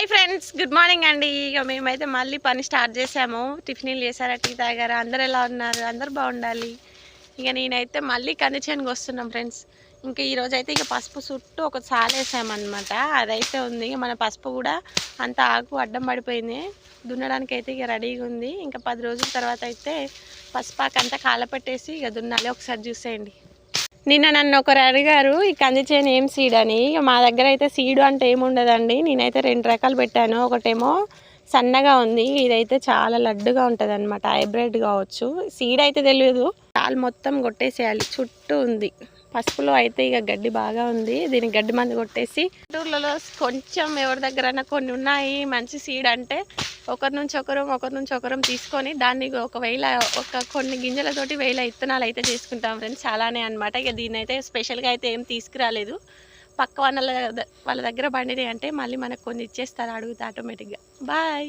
Hi friends, good morning అండి. ఇక మేమైతే మళ్ళీ పని స్టార్ట్ చేసాము. టిఫిన్లు చేశారా, టీ తాగారా, అందరు ఎలా ఉన్నారు? అందరు బాగుండాలి. ఇక నేనైతే మళ్ళీ కంది చేనుకి వస్తున్నాం ఫ్రెండ్స్. ఇంకా ఈరోజు అయితే ఇక పసుపు చుట్టూ ఒక సాలేసామన్నమాట. అదైతే ఉంది. ఇక మన పసుపు కూడా అంత ఆకు అడ్డం పడిపోయింది. దున్నడానికి అయితే ఇక రెడీగా ఉంది. ఇంకా 10 రోజుల తర్వాత అయితే పసుపాకు అంతా కాలపెట్టేసి ఇక దున్నాలి. ఒకసారి చూసేయండి. నిన్న నన్ను ఒకరు అడిగారు ఈ కంది చేను ఏం సీడ్ అని. మా దగ్గర అయితే సీడు అంటే ఏముండదండి. నేనైతే 2 రకాలు పెట్టాను. ఒకటేమో సన్నగా ఉంది, ఇదైతే చాలా లడ్డుగా ఉంటుంది అనమాట. హైబ్రిడ్ కావచ్చు, సీడ్ అయితే తెలియదు. చాలు మొత్తం కొట్టేసేయాలి. చుట్టూ ఉంది. పసుపులో అయితే ఇక గడ్డి బాగా ఉంది. దీనికి గడ్డి మందు కొట్టేసి ఊర్లలో కొంచెం ఎవరి దగ్గరైనా కొన్ని ఉన్నాయి మంచి సీడ్ అంటే ఒకరి నుంచి ఒకరం తీసుకొని దాన్ని ఒకవేళ కొన్ని గింజలతోటి 1000 ఇత్తనాలు అయితే చేసుకుంటాం ఫ్రెండ్స్. చాలానే అనమాట. ఇక దీన్ని అయితే స్పెషల్గా అయితే ఏం తీసుకురాలేదు. పక్క వాళ్ళ దగ్గర బండిని అంటే మళ్ళీ మనకు కొన్ని ఇచ్చేస్తారు అడుగుతా ఆటోమేటిక్గా. బాయ్.